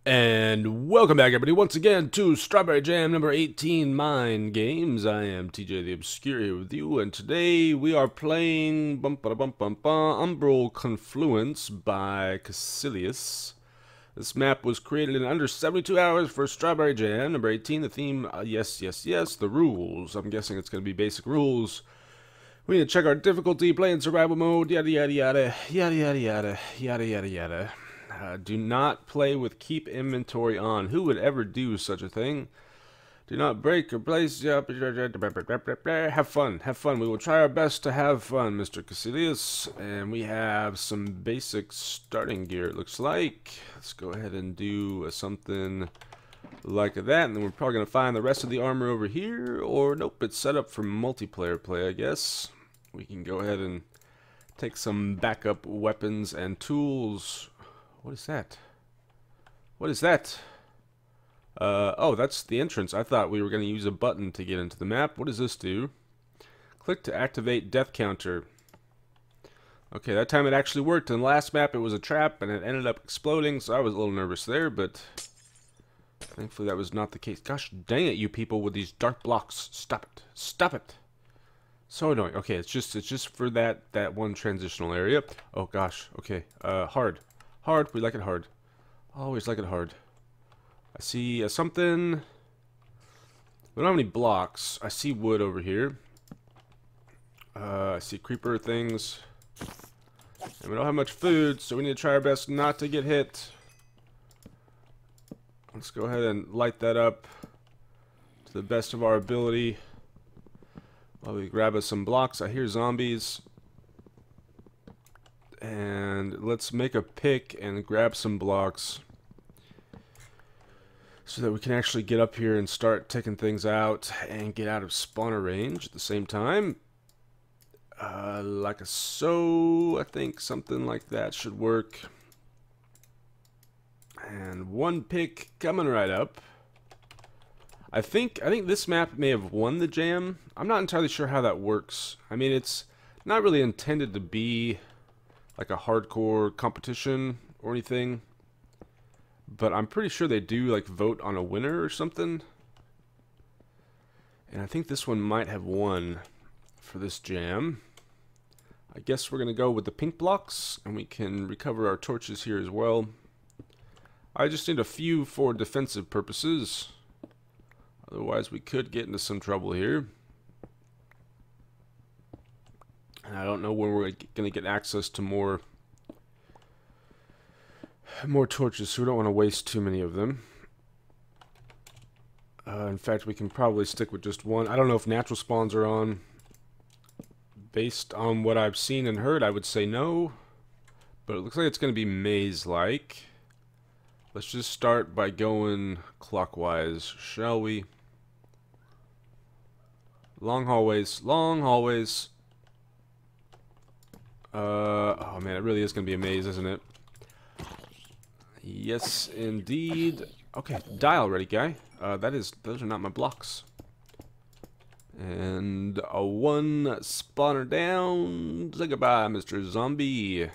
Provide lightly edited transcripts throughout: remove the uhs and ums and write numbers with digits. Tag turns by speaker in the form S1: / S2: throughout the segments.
S1: And welcome back, everybody, once again to Strawberry Jam number 18 Mind Games. I am TJ the Obscure here with you, and today we are playing Umbral Confluence by Caecillius. This map was created in under 72 hours for Strawberry Jam number 18. The theme, yes. The rules, I'm guessing it's going to be basic rules. We need to check our difficulty, play in survival mode, yada yada yada, yada yada yada, yada yada yada. Do not play with keep inventory on. Who would ever do such a thing? Do not break or place. Have fun. Have fun. We will try our best to have fun, Mr. Caecillius. And we have some basic starting gear, it looks like. Let's go ahead and do something like that. And then we're probably going to find the rest of the armor over here. Or nope, it's set up for multiplayer play, I guess. We can go ahead and take some backup weapons and tools. What is that? What is that? Oh, that's the entrance. I thought we were going to use a button to get into the map. What does this do? Click to activate death counter. Okay, that time it actually worked. In the last map it was a trap and it ended up exploding, so I was a little nervous there, but thankfully that was not the case. Gosh dang it, you people with these dark blocks. Stop it. Stop it. So annoying. Okay, it's just for that one transitional area. Oh gosh. Okay. Hard. Hard. We like it hard. Always like it hard. I see something. We don't have any blocks. I see wood over here. I see creeper things. And we don't have much food, so we need to try our best not to get hit. Let's go ahead and light that up to the best of our ability. While we grab us some blocks. I hear zombies. And let's make a pick and grab some blocks so that we can actually get up here and start taking things out and get out of spawner range at the same time. Like so, I think something like that should work. And one pick coming right up. I think this map may have won the jam. I'm not entirely sure how that works. I mean, it's not really intended to be like a hardcore competition or anything, but I'm pretty sure they do like vote on a winner or something. And I think this one might have won for this jam. I guess we're gonna go with the pink blocks, and we can recover our torches here as well. I just need a few for defensive purposes, otherwise we could get into some trouble here. And I don't know when we're going to get access to more torches, so we don't want to waste too many of them. In fact, we can probably stick with just one. I don't know if natural spawns are on. Based on what I've seen and heard, I would say no. But it looks like it's going to be maze-like. Let's just start by going clockwise, shall we? Long hallways, long hallways. Oh man, it really is going to be a maze, isn't it? Yes, indeed. Okay, die already, guy. Those are not my blocks. And a one spawner down. Say goodbye, Mr. Zombie. I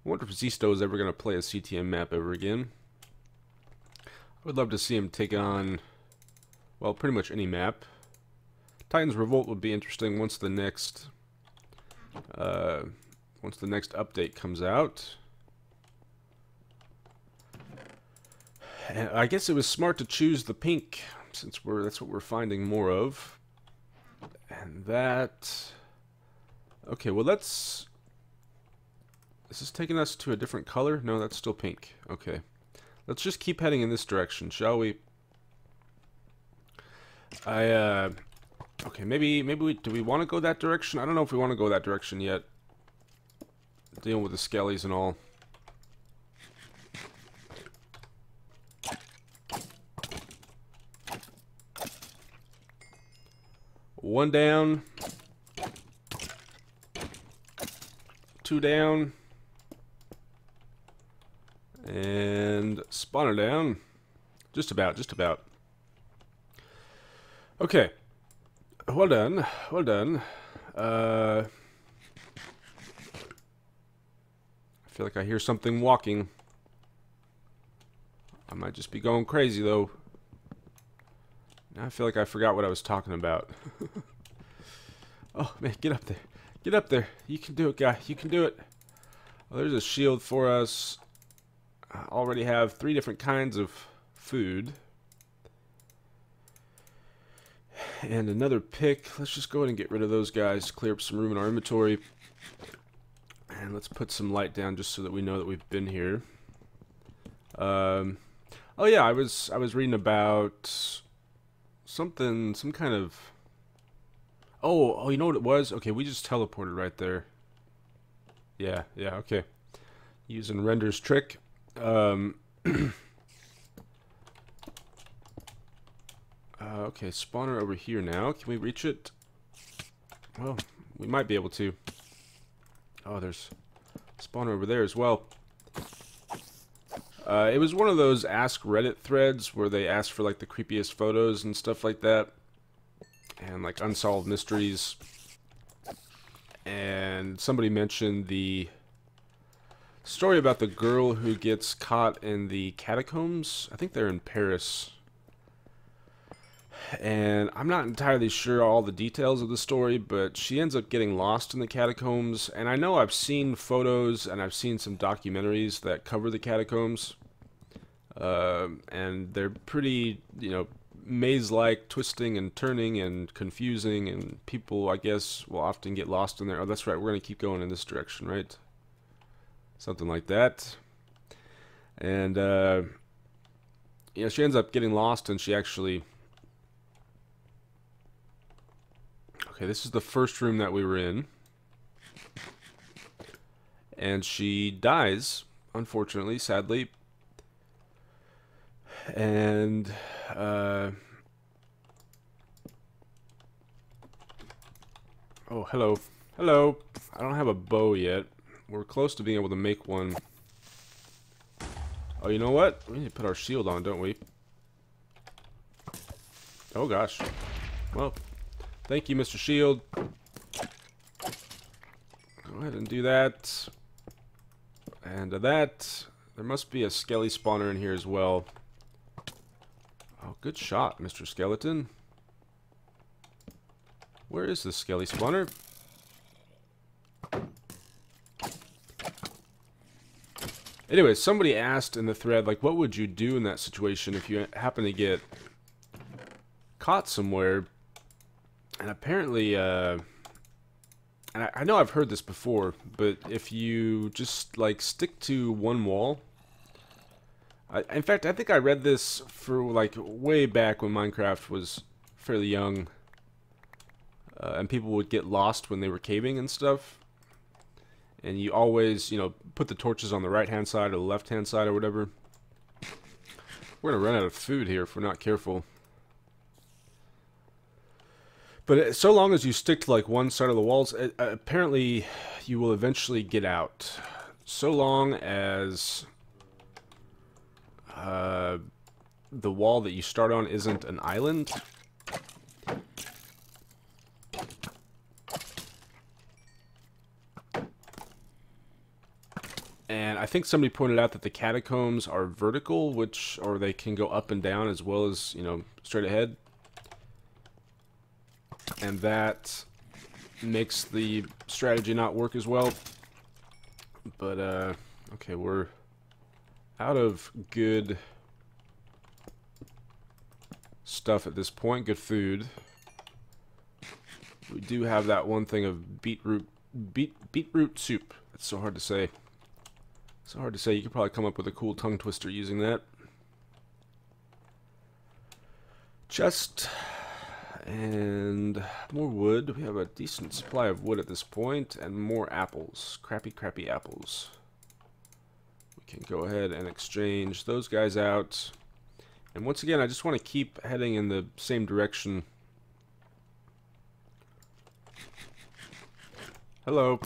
S1: wonder if Zisto is ever going to play a CTM map ever again. I would love to see him take on, well, pretty much any map. Titan's Revolt would be interesting once the next update comes out. And I guess it was smart to choose the pink, since that's what we're finding more of. And that, okay, well is this taking us to a different color? No, that's still pink. Okay, let's just keep heading in this direction, shall we? Okay, maybe do we want to go that direction? I don't know if we want to go that direction yet. Dealing with the skellies and all. One down. Two down. And spawner down. Just about. Okay. Well done. Well done. I feel like I hear something walking. I might just be going crazy, though. Now I feel like I forgot what I was talking about. Oh, man, get up there. Get up there. You can do it, guy. You can do it. Well, there's a shield for us. I already have 3 different kinds of food. And another pick. Let's just go ahead and get rid of those guys. Clear up some room in our inventory. And let's put some light down just so that we know that we've been here. Oh yeah, I was reading about something, some kind of... Oh, you know what it was? Okay, we just teleported right there. Yeah, okay. Using Render's trick. Okay, spawner over here now. Can we reach it? Well, we might be able to. Oh, there's spawner over there as well. It was one of those Ask Reddit threads where they asked for like the creepiest photos and stuff like that. And like unsolved mysteries. And somebody mentioned the story about the girl who gets caught in the catacombs. I think they're in Paris. And I'm not entirely sure all the details of the story, but she ends up getting lost in the catacombs. And I know I've seen photos and I've seen some documentaries that cover the catacombs. And they're pretty, you know, maze-like, twisting and turning and confusing. And people, I guess, will often get lost in there. Oh, that's right, we're going to keep going in this direction, right? Something like that. And, you know, she ends up getting lost and she actually... Okay, this is the first room that we were in. And she dies, unfortunately, sadly. And, oh, hello. Hello. I don't have a bow yet. We're close to being able to make one. Oh, you know what? We need to put our shield on, don't we? Oh, gosh. Well... Thank you, Mr. Shield. Go ahead and do that. And that. There must be a skelly spawner in here as well. Oh, good shot, Mr. Skeleton. Where is the skelly spawner? Anyway, somebody asked in the thread, like, what would you do in that situation if you happen to get caught somewhere? And apparently, and I know I've heard this before, but if you just, like, stick to one wall... in fact, I think I read this for, like, way back when Minecraft was fairly young. And people would get lost when they were caving and stuff. And you always, you know, put the torches on the right-hand side or the left-hand side or whatever. We're gonna run out of food here if we're not careful. But so long as you stick to like one side of the walls, apparently you will eventually get out. So long as the wall that you start on isn't an island. And I think somebody pointed out that the catacombs are vertical, or they can go up and down as well as, you know, straight ahead. And that makes the strategy not work as well. But, okay, we're out of good stuff at this point. Good food. We do have that one thing of beetroot soup. It's so hard to say. So hard to say. You could probably come up with a cool tongue twister using that. Chest. And more wood. We have a decent supply of wood at this point. And more apples. Crappy apples. We can go ahead and exchange those guys out. And once again, I just want to keep heading in the same direction. Hello.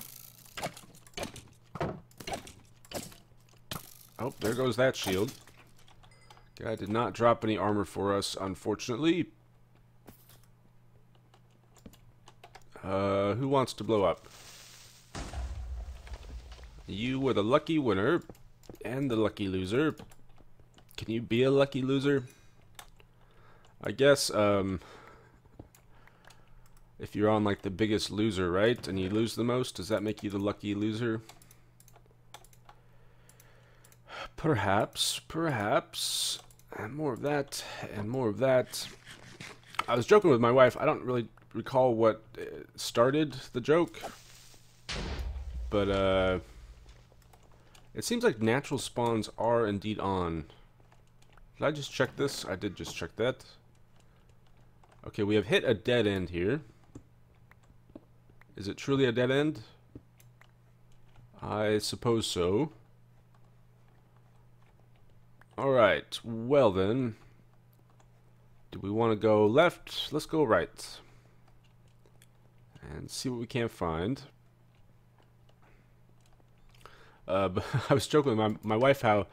S1: Oh, there goes that shield. Guy did not drop any armor for us, unfortunately. Who wants to blow up? You were the lucky winner and the lucky loser. Can you be a lucky loser? I guess, if you're on, like, the biggest loser, right? And you lose the most, does that make you the lucky loser? Perhaps, perhaps. And more of that, and more of that. I was joking with my wife. I don't really recall what started the joke. But, it seems like natural spawns are indeed on. Did I just check this? I did just check that. Okay, we have hit a dead end here. Is it truly a dead end? I suppose so. Alright, well then. Do we want to go left? Let's go right. And see what we can find. But I was joking with my wife how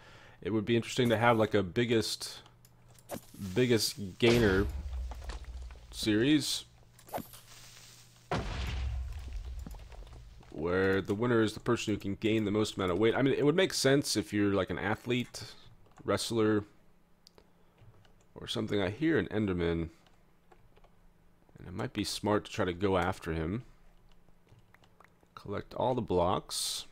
S1: it would be interesting to have like a biggest gainer series where the winner is the person who can gain the most amount of weight. I mean, it would make sense if you're like an athlete, wrestler, or something. I hear an Enderman, and it might be smart to try to go after him. Collect all the blocks.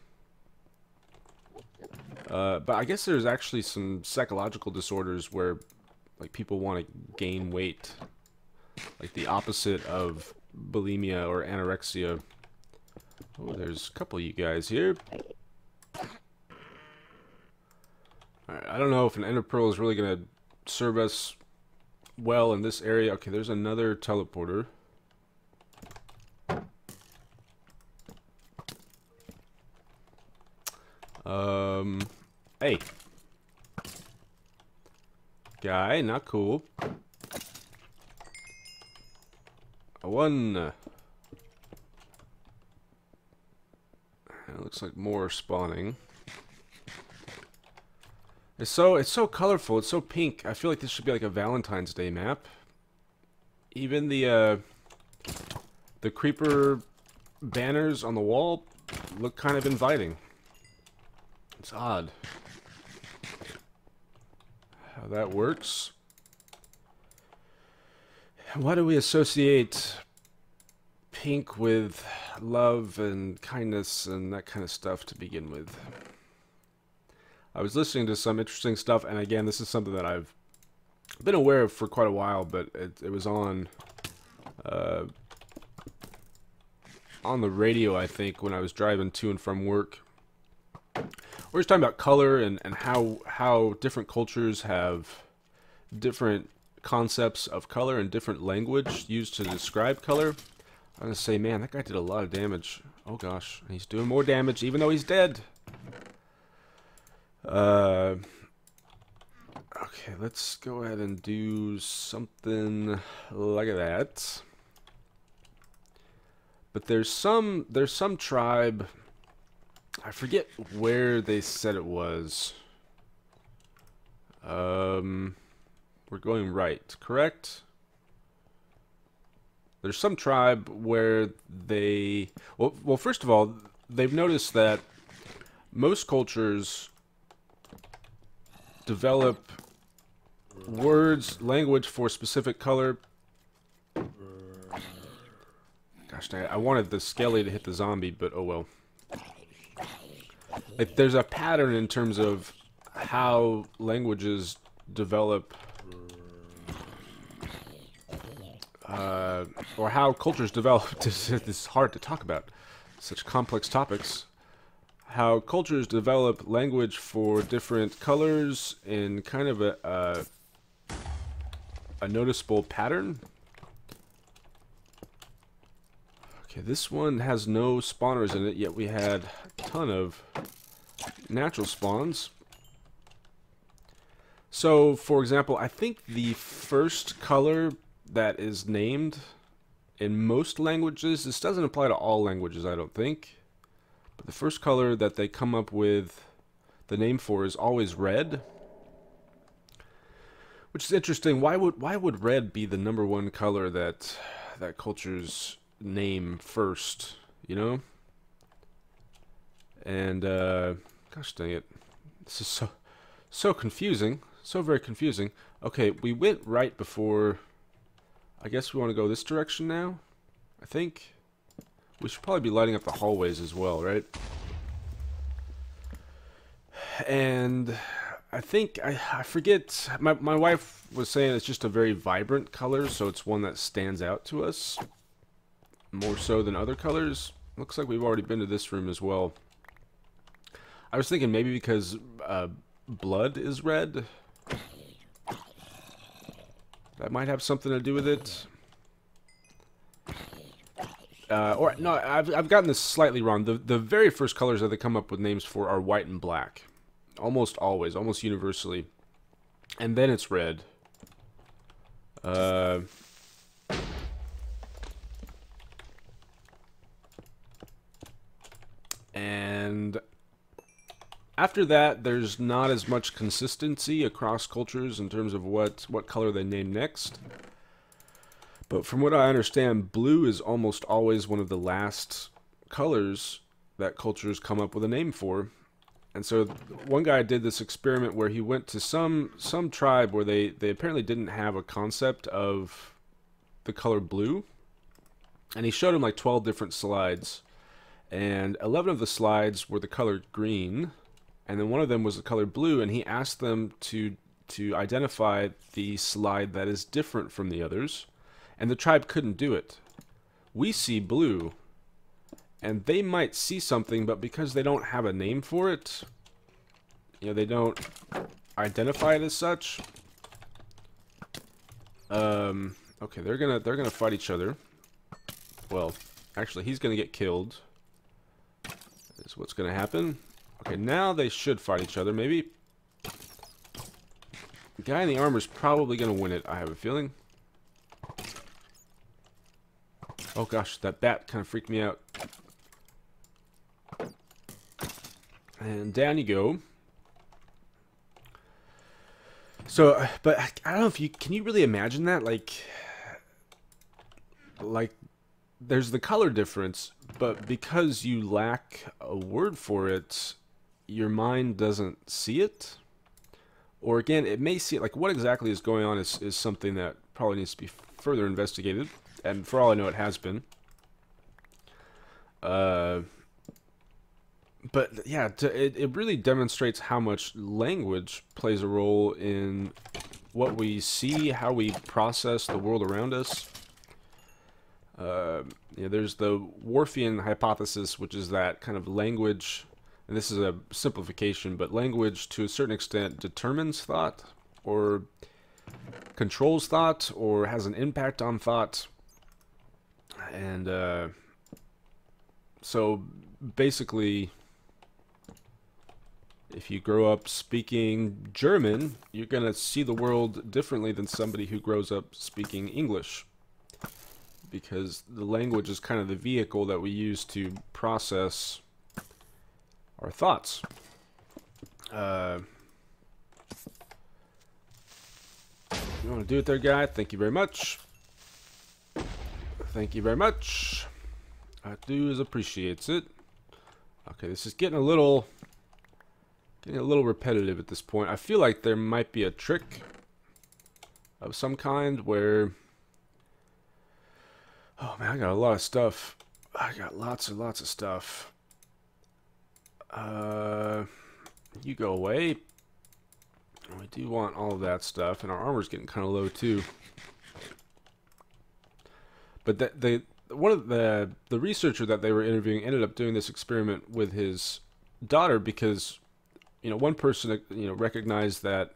S1: But I guess there's actually some psychological disorders where like people want to gain weight, like the opposite of bulimia or anorexia. Oh, there's a couple of you guys here. Alright, I don't know if an ender pearl is really going to serve us well in this area. Okay, there's another teleporter. Hey. Guy, not cool. A one. It looks like more spawning. It's so colorful. It's so pink. I feel like this should be like a Valentine's Day map. Even the creeper banners on the wall look kind of inviting. It's odd how that works. Why do we associate pink with love and kindness and that kind of stuff to begin with? I was listening to some interesting stuff, and again, this is something that I've been aware of for quite a while, but it was on the radio, I think, when I was driving to and from work. We're just talking about color and how different cultures have different concepts of color and different language used to describe color. I'm gonna say, man, that guy did a lot of damage. Oh gosh, he's doing more damage even though he's dead. Okay, let's go ahead and do something like that. But there's some tribe, I forget where they said it was. We're going right, correct? There's some tribe where they... Well, first of all, they've noticed that most cultures develop words, language for specific color. Gosh dang it, I wanted the skelly to hit the zombie, but oh well. Like, there's a pattern in terms of how languages develop, or how cultures develop. This is hard to talk about, such complex topics. How cultures develop language for different colors in kind of a noticeable pattern. Okay, this one has no spawners in it, yet we had a ton of natural spawns. So, for example, I think the first color that is named in most languages, this doesn't apply to all languages, I don't think, but the first color that they come up with the name for is always red, which is interesting. Why would red be the #1 color that cultures name first, you know? And gosh dang it, this is so confusing. So very confusing. Okay, we went right before. I guess we want to go this direction now. I think we should probably be lighting up the hallways as well, right? And I think I forget. My wife was saying it's just a very vibrant color, so it's one that stands out to us more so than other colors. Looks like we've already been to this room as well. I was thinking maybe because blood is red. That might have something to do with it. Or no, I've gotten this slightly wrong. The very first colors that they come up with names for are white and black. Almost always, almost universally. And then it's red. And after that, there's not as much consistency across cultures in terms of what color they name next. But from what I understand, blue is almost always one of the last colors that cultures come up with a name for. And so one guy did this experiment where he went to some tribe where they apparently didn't have a concept of the color blue. And he showed him like 12 different slides. And 11 of the slides were the color green. And then one of them was the color blue. And he asked them to identify the slide that is different from the others. And the tribe couldn't do it. We see blue. And they might see something, but because they don't have a name for it, you know, they don't identify it as such. Okay, they're gonna fight each other. Well, actually, he's gonna get killed. Is what's gonna happen. Okay, now they should fight each other. Maybe the guy in the armor is probably gonna win it. I have a feeling. Oh gosh, that bat kind of freaked me out. And down you go. So, but I don't know if you can you really imagine that? Like there's the color difference, but because you lack a word for it, your mind doesn't see it. Or again, it may see it. Like what exactly is going on is something that probably needs to be further investigated. And for all I know, it has been. But yeah, it really demonstrates how much language plays a role in what we see, how we process the world around us. Yeah, there's the Whorfian hypothesis, which is that kind of language, and this is a simplification, but language to a certain extent determines thought, or controls thought, or has an impact on thought. And so basically, if you grow up speaking German, you're going to see the world differently than somebody who grows up speaking English. Because the language is kind of the vehicle that we use to process our thoughts. You want to do it there, guy? Thank you very much. Thank you very much. I do appreciates it. Okay, this is getting a little repetitive at this point. I feel like there might be a trick of some kind where... Oh man, I got a lot of stuff. I got lots and lots of stuff. You go away. We do want all of that stuff, and our armor's getting kind of low too. But one of the researcher that they were interviewing ended up doing this experiment with his daughter because, you know, one person, you know, recognized that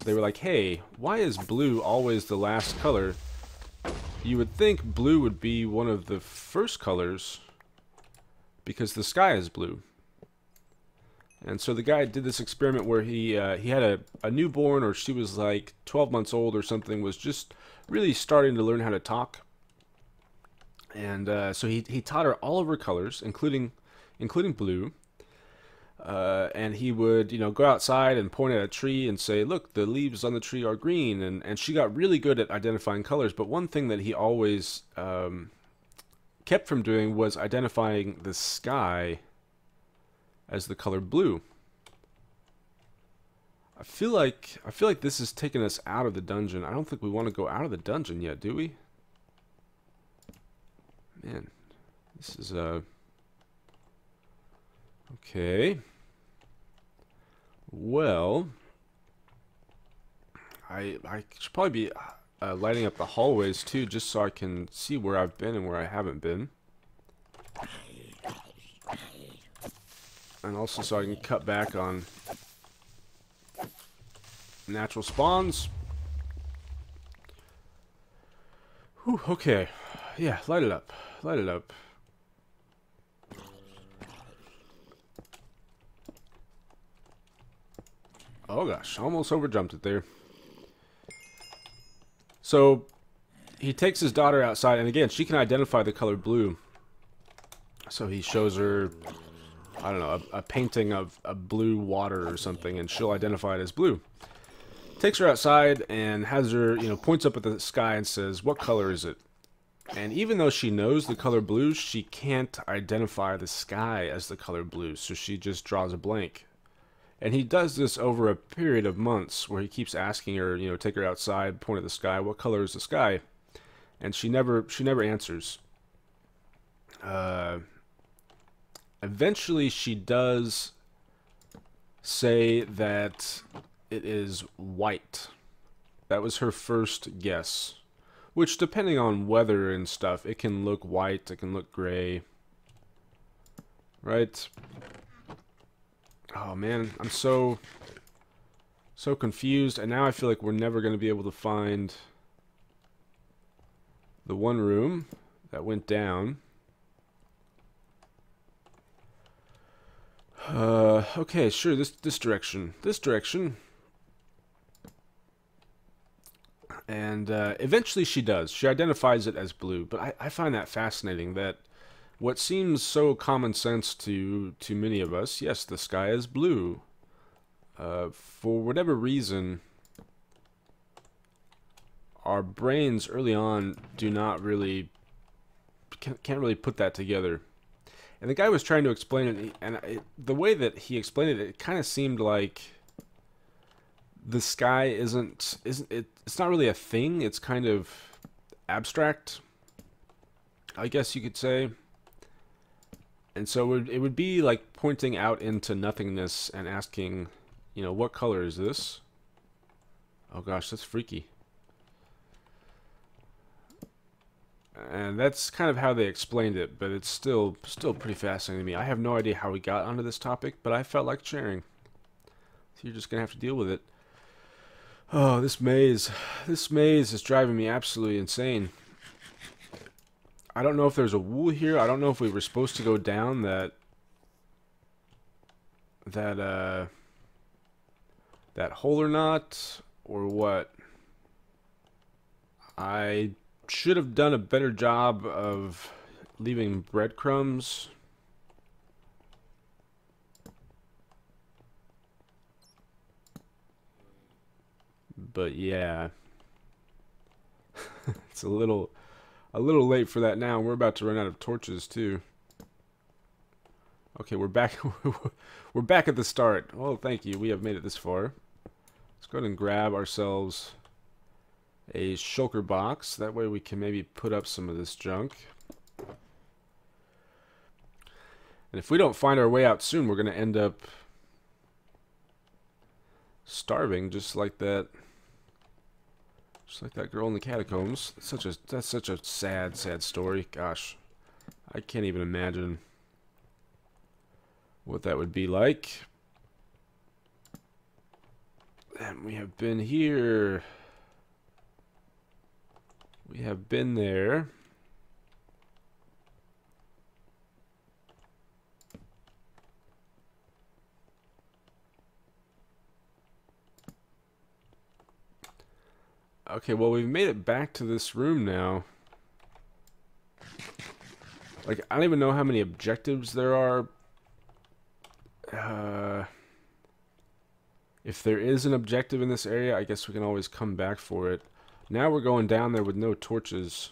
S1: they were like, hey, why is blue always the last color? You would think blue would be one of the first colors because the sky is blue. And so the guy did this experiment where he had a newborn, or she was like 12 months old or something, was just really starting to learn how to talk. And so he taught her all of her colors, including blue. And he would, you know, go outside and point at a tree and say, look, the leaves on the tree are green. And she got really good at identifying colors. But one thing that he always kept from doing was identifying the sky as the color blue. I feel like this is taking us out of the dungeon. I don't think we want to go out of the dungeon yet, do we? Man, this is okay. Well, I should probably be lighting up the hallways too, just so I can see where I've been and where I haven't been. And also so I can cut back on natural spawns. Whew, okay. Yeah, light it up. Light it up. Oh gosh, almost overjumped it there. So, he takes his daughter outside, and again, she can identify the color blue. So he shows her, I don't know, a painting of a blue water or something, and she'll identify it as blue. Takes her outside and has her, points up at the sky and says, "What color is it?" And even though she knows the color blue, she can't identify the sky as the color blue, so she just draws a blank. And he does this over a period of months where he keeps asking her, take her outside, point at the sky, "What color is the sky?" And she never answers. Eventually she does say that it is white. That was her first guess. Which, depending on weather and stuff, it can look white, it can look gray. Right? Oh man, I'm so confused, and now I feel like we're never going to be able to find the one room that went down. Okay, sure, this direction. This direction. And eventually she does. She identifies it as blue, but I find that fascinating, that what seems so common sense to many of us, yes, the sky is blue. For whatever reason, our brains early on do not really, can't really put that together. And the guy was trying to explain it, and the way that he explained it, it kind of seemed like the sky it's not really a thing. It's kind of abstract, I guess you could say. And so it would be like pointing out into nothingness and asking, what color is this? Oh gosh, that's freaky. And that's kind of how they explained it, but it's still pretty fascinating to me. I have no idea how we got onto this topic, but I felt like sharing. So you're just gonna have to deal with it. Oh, this maze is driving me absolutely insane. I don't know if there's a wool here. I don't know if we were supposed to go down that hole or not, or what. I should have done a better job of leaving breadcrumbs. But yeah, it's a little late for that now. We're about to run out of torches too. Okay, we're back. We're back at the start. Oh, thank you. We have made it this far. Let's go ahead and grab ourselves a shulker box. That way we can maybe put up some of this junk. And if we don't find our way out soon, we're going to end up starving, just like that. Just like that girl in the catacombs. That's such a sad story. Gosh, I can't even imagine what that would be like. And we have been here. We have been there. Okay, well, we've made it back to this room now. Like, I don't even know how many objectives there are. If there is an objective in this area, I guess we can always come back for it. Now we're going down there with no torches.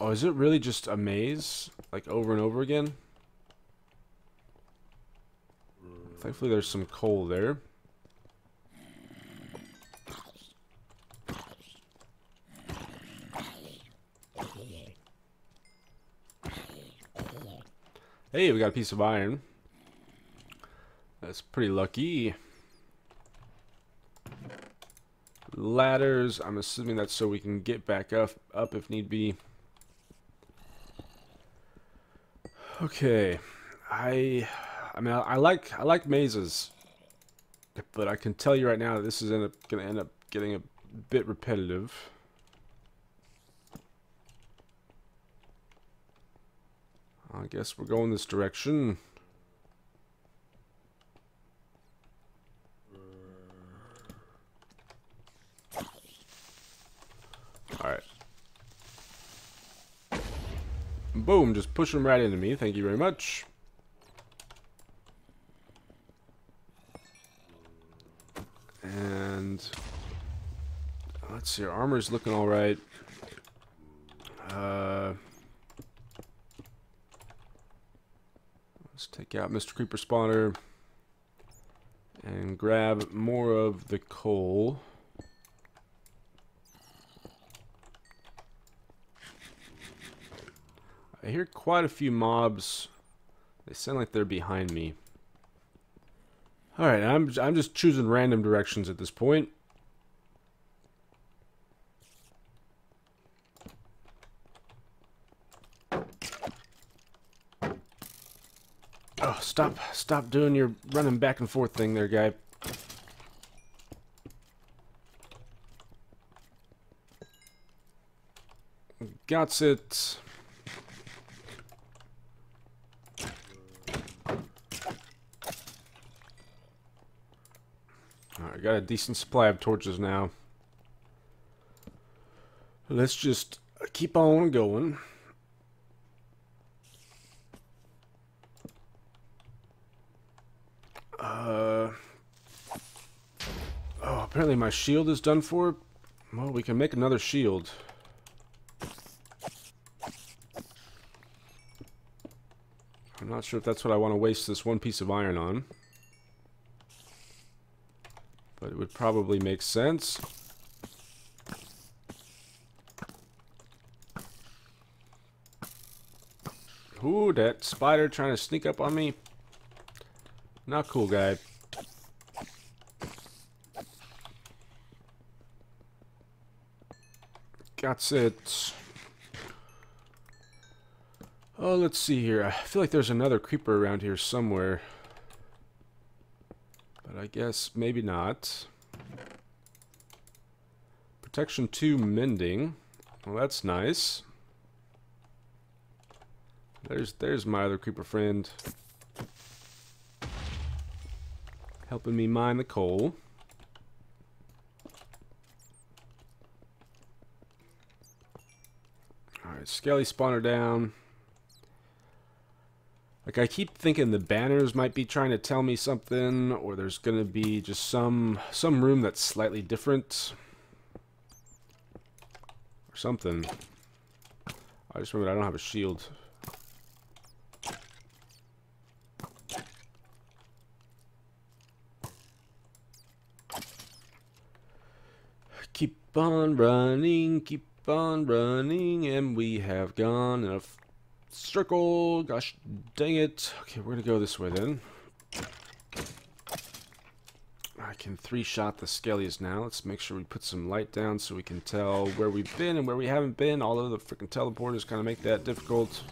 S1: Oh, is it really just a maze? Like, over and over again? Thankfully there's some coal there. Hey, we got a piece of iron. That's pretty lucky. Ladders, I'm assuming that's so we can get back up if need be. Okay. I mean I like mazes. But I can tell you right now that this is gonna end up getting a bit repetitive. I guess we're going this direction. Alright. Boom, just push them right into me. Thank you very much. And let's see, our armor's looking alright. Let's take out Mr. Creeper Spawner and grab more of the coal. I hear quite a few mobs. They sound like they're behind me. Alright, I'm just choosing random directions at this point. Oh, stop doing your running back and forth thing there, guy. Got it. Alright, got a decent supply of torches now. Let's just keep on going. Oh, apparently my shield is done for. Well, we can make another shield. I'm not sure if that's what I want to waste this one piece of iron on. But it would probably make sense. Ooh, that spider trying to sneak up on me. Not cool, guy. Got it. Oh, let's see here. I feel like there's another creeper around here somewhere. But I guess maybe not. Protection 2 mending. Well, that's nice. There's my other creeper friend. Helping me mine the coal. Alright, skelly spawner down. Like, I keep thinking the banners might be trying to tell me something, or there's gonna be just some room that's slightly different. Or something. I just remembered I don't have a shield. Keep on running, and we have gone in a circle. Gosh dang it. Okay, we're gonna go this way then. I can 3-shot the Caecillius now. Let's make sure we put some light down so we can tell where we've been and where we haven't been, although the freaking teleporters kind of make that difficult.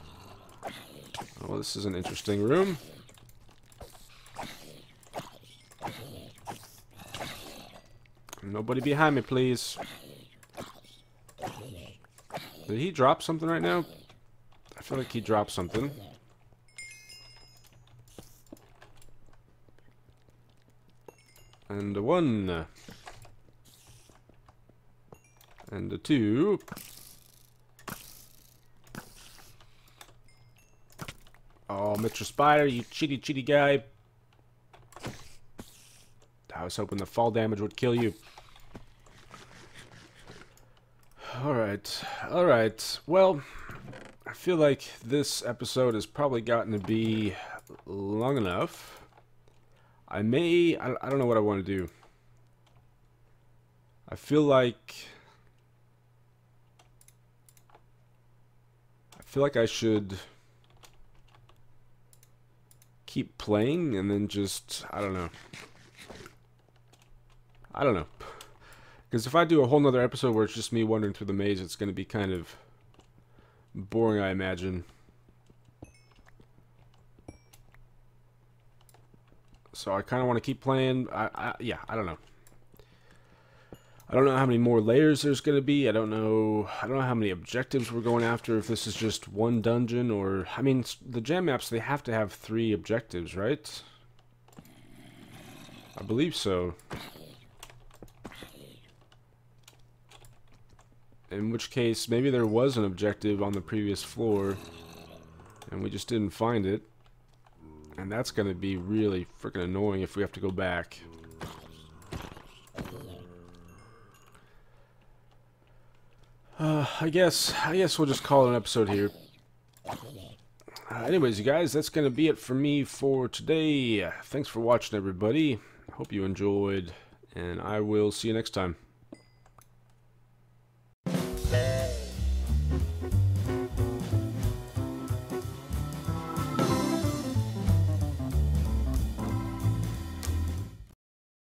S1: Oh, this is an interesting room. Nobody behind me, please. Did he drop something right now? I feel like he dropped something. And a 1. And a 2. Oh, Mr. Spider, you cheaty guy. I was hoping the fall damage would kill you. Alright. Well, I feel like this episode has probably gotten to be long enough. I don't know what I want to do. I feel like I should keep playing and then just, I don't know. Because if I do a whole nother episode where it's just me wandering through the maze, it's going to be kind of boring, I imagine. So I kind of want to keep playing. Yeah, I don't know. I don't know how many more layers there's going to be. I don't know how many objectives we're going after, if this is just one dungeon or... I mean, the jam maps, they have to have 3 objectives, right? I believe so. In which case, maybe there was an objective on the previous floor, and we just didn't find it. And that's going to be really freaking annoying if we have to go back. I guess we'll just call it an episode here. Anyways, you guys, that's going to be it for me for today. Thanks for watching, everybody. Hope you enjoyed, and I will see you next time.